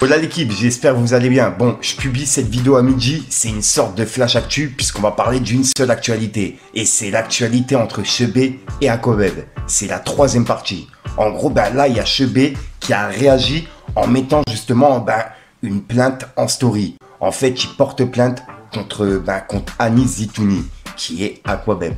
Hola l'équipe, j'espère que vous allez bien. Bon, je publie cette vidéo à midi, c'est une sorte de flash actu puisqu'on va parler d'une seule actualité. Et c'est l'actualité entre Chebet et Aquabeb. C'est la troisième partie. En gros, là, il y a Chebet qui a réagi en mettant justement une plainte en story. En fait, il porte plainte contre Anis Zitouni, qui est Aquabeb.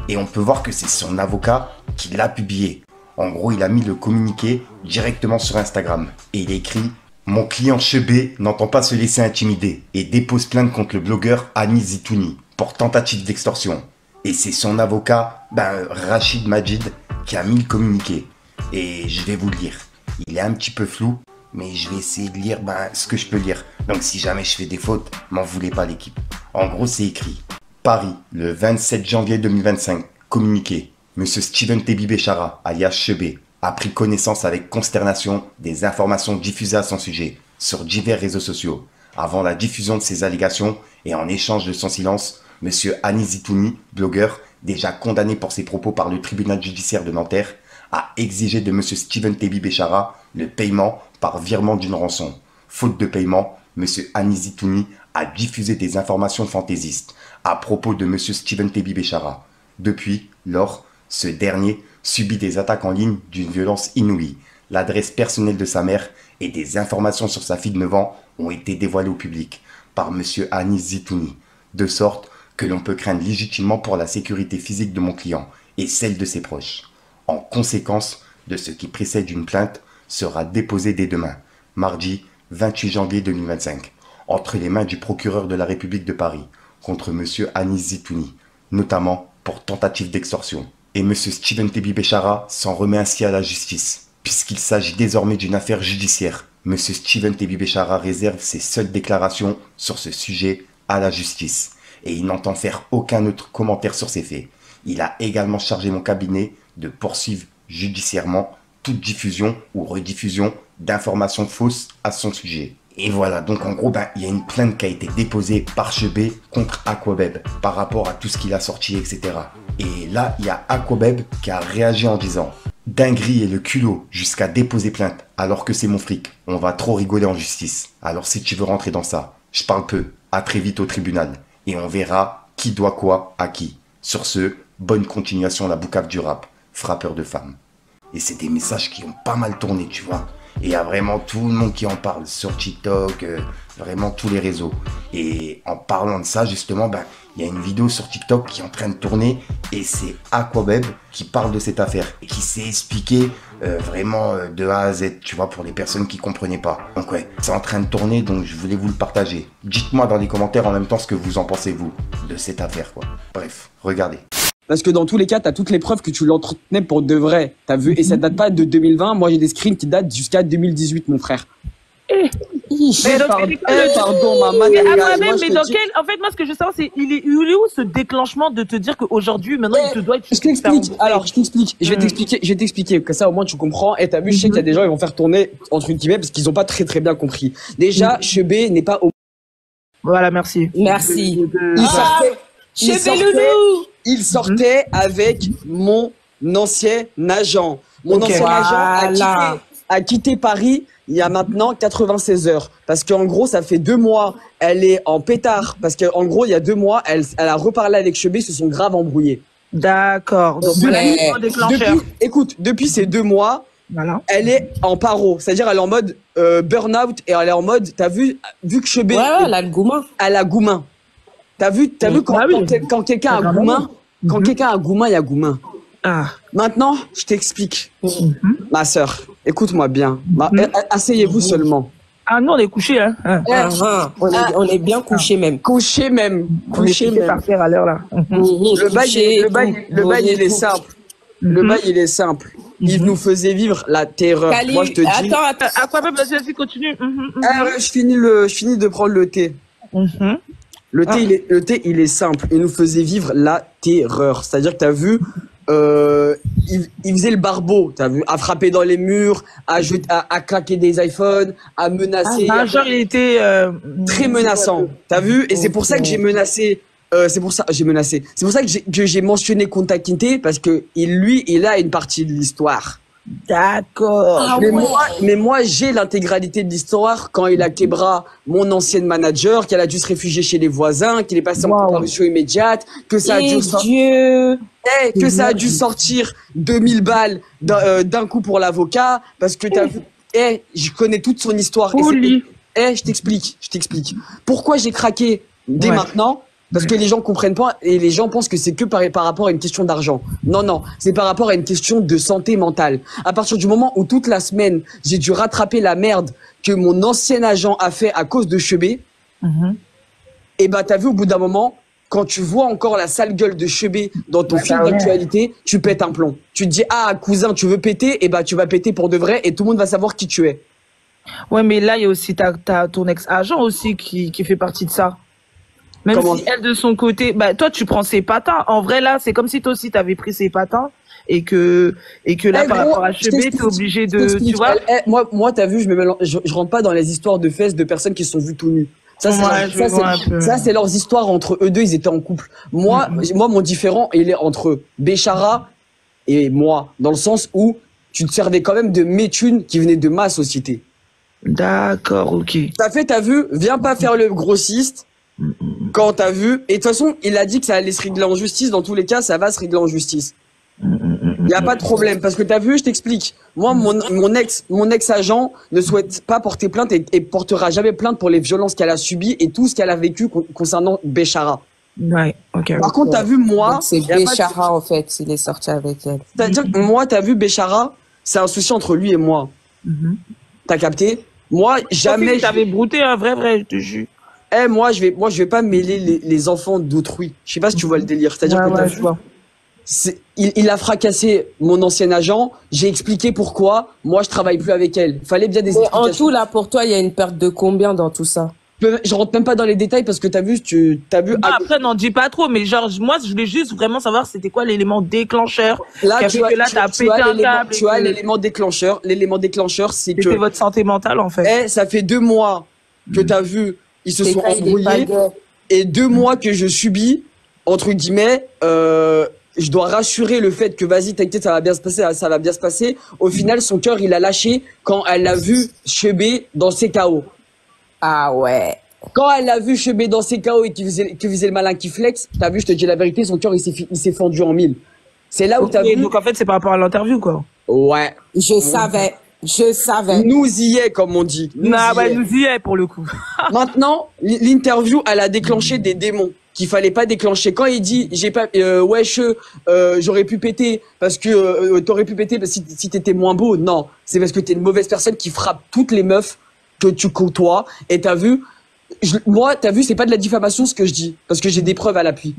Et on peut voir que c'est son avocat qui l'a publié. En gros, il a mis le communiqué directement sur Instagram. Et il écrit: mon client Chebet n'entend pas se laisser intimider et dépose plainte contre le blogueur Anis Zitouni pour tentative d'extorsion. Et c'est son avocat, Rachid Majid, qui a mis le communiqué. Et je vais vous le lire. Il est un petit peu flou, mais je vais essayer de lire ce que je peux lire. Donc si jamais je fais des fautes, m'en voulez pas l'équipe. En gros, c'est écrit: Paris, le 27 janvier 2025, communiqué. Monsieur Steven Tebi Béchara, alias Chebet, a pris connaissance avec consternation des informations diffusées à son sujet sur divers réseaux sociaux. Avant la diffusion de ces allégations et en échange de son silence, monsieur Anis Zitouni, blogueur, déjà condamné pour ses propos par le tribunal judiciaire de Nanterre, a exigé de monsieur Steven Tebi Béchara le paiement par virement d'une rançon. Faute de paiement, monsieur Anis Zitouni a diffusé des informations fantaisistes à propos de monsieur Steven Tebi Béchara. Depuis lors, ce dernier subit des attaques en ligne d'une violence inouïe. L'adresse personnelle de sa mère et des informations sur sa fille de 9 ans ont été dévoilées au public par monsieur Anis Zitouni, de sorte que l'on peut craindre légitimement pour la sécurité physique de mon client et celle de ses proches. En conséquence de ce qui précède une plainte sera déposée dès demain, mardi 28 janvier 2025, entre les mains du procureur de la République de Paris, contre monsieur Anis Zitouni, notamment pour tentative d'extorsion. Et M. Steven Tebi Béchara s'en remet ainsi à la justice, puisqu'il s'agit désormais d'une affaire judiciaire. M. Steven Tebi Béchara réserve ses seules déclarations sur ce sujet à la justice, et il n'entend faire aucun autre commentaire sur ces faits. Il a également chargé mon cabinet de poursuivre judiciairement toute diffusion ou rediffusion d'informations fausses à son sujet. Et voilà, donc en gros, il y a une plainte qui a été déposée par Chebet contre Aquabeb par rapport à tout ce qu'il a sorti, etc. Et là, il y a Aquabeb qui a réagi en disant: dinguerie et le culot jusqu'à déposer plainte alors que c'est mon fric. On va trop rigoler en justice. Alors si tu veux rentrer dans ça, je parle peu. À très vite au tribunal. Et on verra qui doit quoi à qui. Sur ce, bonne continuation la boucave du rap. Frappeur de femmes. Et c'est des messages qui ont pas mal tourné, tu vois. Et il y a vraiment tout le monde qui en parle sur TikTok, vraiment tous les réseaux. Et en parlant de ça, justement, il y a une vidéo sur TikTok qui est en train de tourner et c'est Aquabeb qui parle de cette affaire et qui s'est expliqué vraiment de A à Z, tu vois, pour les personnes qui comprenaient pas. Donc ouais, c'est en train de tourner, donc je voulais vous le partager. Dites-moi dans les commentaires en même temps ce que vous en pensez, vous, de cette affaire, quoi. Bref, regardez. Parce que dans tous les cas, tu as toutes les preuves que tu l'entretenais pour de vrai. T'as vu? Et ça date pas de 2020. Moi, j'ai des screens qui datent jusqu'à 2018, mon frère. Pardon, maman. En fait, moi, ce que je veux savoir, c'est il est où ce déclenchement de te dire qu'aujourd'hui, maintenant, il te doit être. Je t'explique. Alors, je t'explique. Je vais t'expliquer. Que ça, au moins, tu comprends. Et t'as vu, je sais qu'il y a des gens, ils vont faire tourner entre une guillemets parce qu'ils ont pas très bien compris. Déjà, Chebet n'est pas au. Voilà, merci. Merci. Il sortait avec mon ancien agent. Mon ancien agent a quitté Paris il y a maintenant 96 heures. Parce qu'en gros, ça fait 2 mois, elle est en pétard. Parce qu'en gros, il y a 2 mois, elle a reparlé avec Chebet, ils se sont grave embrouillés. D'accord. Donc, depuis ces 2 mois, voilà, elle est en paro. C'est-à-dire, elle est en mode burn-out et elle est en mode, t'as vu que Chebet. Ouais, elle a le goumin. Elle a goumin. T'as vu quand quelqu'un a goumin, quelqu'un a goumin, il y a goumin. Maintenant, je t'explique. Ma sœur, écoute-moi bien. Asseyez-vous seulement. Ah non, on est couché, hein. On est bien couché même. Couché même. Par terre à l'heure là. Le bail, il est simple. Le bail, il est simple. Il nous faisait vivre la terreur. Moi, je te dis. Attends. À quoi même, vas-y, continue. Je finis de prendre le thé. Le thé, il est simple. Il nous faisait vivre la terreur. C'est-à-dire que t'as vu, il faisait le barbeau, t'as vu, à frapper dans les murs, à claquer des iPhones, à menacer. Genre, il était très menaçant. T'as vu? Et c'est pour ça que j'ai menacé. C'est pour ça que j'ai mentionné Kunta Kinte parce que il a une partie de l'histoire. D'accord. Ah Mais ouais. moi, j'ai l'intégralité de l'histoire quand il a Kebra, mon ancienne manager, qu'elle a dû se réfugier chez les voisins, qu'il est passé en comparution immédiate, que ça a dû Dieu. que ça a dû sortir 2000 balles d'un coup pour l'avocat, parce que t'as vu, je connais toute son histoire. Je t'explique. Pourquoi j'ai craqué dès maintenant? Parce que les gens comprennent pas et les gens pensent que c'est que par rapport à une question d'argent. Non, c'est par rapport à une question de santé mentale. À partir du moment où toute la semaine, j'ai dû rattraper la merde que mon ancien agent a fait à cause de Chebé, et bah t'as vu au bout d'un moment, quand tu vois encore la sale gueule de Chebé dans ton fil d'actualité, tu pètes un plomb. Tu te dis, ah cousin, tu veux péter, et bah tu vas péter pour de vrai et tout le monde va savoir qui tu es. Ouais, mais là, il y a aussi ton ex-agent aussi qui fait partie de ça. Même Comment si elle, de son côté, bah, toi, tu prends ses patins. En vrai, là, c'est comme si toi aussi, t'avais pris ses patins et que là, par rapport à Chebé, t'es obligé de, tu vois. Moi, t'as vu, je rentre pas dans les histoires de fesses de personnes qui sont vues tout nues. Ça, c'est leurs histoires entre eux deux, ils étaient en couple. Moi, mon différent, il est entre Béchara et moi, dans le sens où tu te servais quand même de mes thunes qui venaient de ma société. D'accord, ok. Ça fait, t'as vu, viens pas faire le grossiste. Quand t'as vu, et de toute façon, il a dit que ça allait se régler en justice. Dans tous les cas, ça va se régler en justice. Il y a pas de problème parce que t'as vu, je t'explique. Moi, mon ex-agent ne souhaite pas porter plainte et portera jamais plainte pour les violences qu'elle a subies et tout ce qu'elle a vécu concernant Béchara. Ouais, ok. Par contre, t'as vu, moi, c'est Béchara en fait, il est sorti avec elle. C'est-à-dire que moi, t'as vu, Béchara, c'est un souci entre lui et moi. T'as capté? Moi, jamais. T'avais brouté un vrai, je te jure. Moi, je vais pas mêler les enfants d'autrui. Je sais pas si tu vois le délire. C'est-à-dire que t'as vu, il a fracassé mon ancien agent. J'ai expliqué pourquoi. Moi, je travaille plus avec elle. Fallait bien des explications. En tout, là, pour toi, il y a une perte de combien dans tout ça? Je rentre même pas dans les détails parce que t'as vu. Après, n'en dis pas trop, mais genre, moi, je voulais juste vraiment savoir c'était quoi l'élément déclencheur. Là, tu as l'élément déclencheur. L'élément déclencheur, c'est que. C'était votre santé mentale, en fait. Ça fait 2 mois que t'as vu. Ils se sont embrouillés et 2 mois que je subis, entre guillemets, je dois rassurer le fait que vas-y, t'inquiète, ça va bien se passer. Au final, son cœur, il a lâché quand elle a vu Chebé dans ses KO. Ah ouais. Quand elle a vu Chebé dans ses KO et qu'il faisait le malin qui flex, t'as vu, je te dis la vérité, son cœur, il s'est fendu en 1000. C'est là où t'as vu. Donc en fait, c'est par rapport à l'interview, quoi. Ouais. Je savais. Nous y est, comme on dit. Nous y est pour le coup. Maintenant, l'interview, elle a déclenché des démons qu'il fallait pas déclencher. Quand il dit, j'aurais pu péter parce que t'aurais pu péter si t'étais moins beau. Non, c'est parce que t'es une mauvaise personne qui frappe toutes les meufs que tu côtoies. Et t'as vu, c'est pas de la diffamation ce que je dis, parce que j'ai des preuves à l'appui.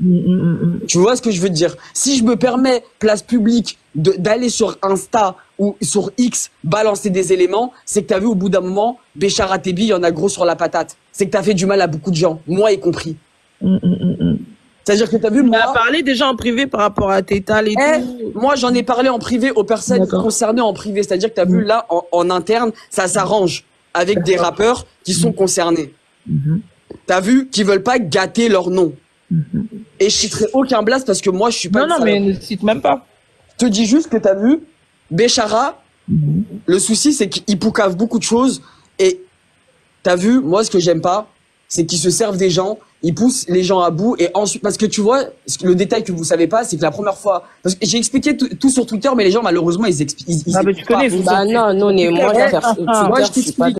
Tu vois ce que je veux te dire? Si je me permets, place publique, d'aller sur Insta ou sur X, balancer des éléments, c'est que t'as vu au bout d'un moment, Béchara Tebi, il y en a gros sur la patate. C'est que t'as fait du mal à beaucoup de gens, moi y compris. C'est-à-dire que t'as vu, moi... Tu as parlé déjà en privé par rapport à tes tales et tout. Moi, j'en ai parlé en privé aux personnes concernées en privé. C'est-à-dire que t'as vu, là, en interne, ça s'arrange avec des rappeurs qui sont concernés. T'as vu qu'ils veulent pas gâter leur nom. Et je citerai aucun blast parce que moi je suis pas. Non, mais ne cite même pas. Je te dis juste que t'as vu, Béchara, le souci c'est qu'il poucave beaucoup de choses et t'as vu, moi ce que j'aime pas, c'est qu'ils se servent des gens, ils poussent les gens à bout et ensuite, parce que tu vois, le détail que vous savez pas, c'est que la première fois, parce que j'ai expliqué tout sur Twitter, mais les gens malheureusement ils mais tu connais, bah non, mais moi je t'explique.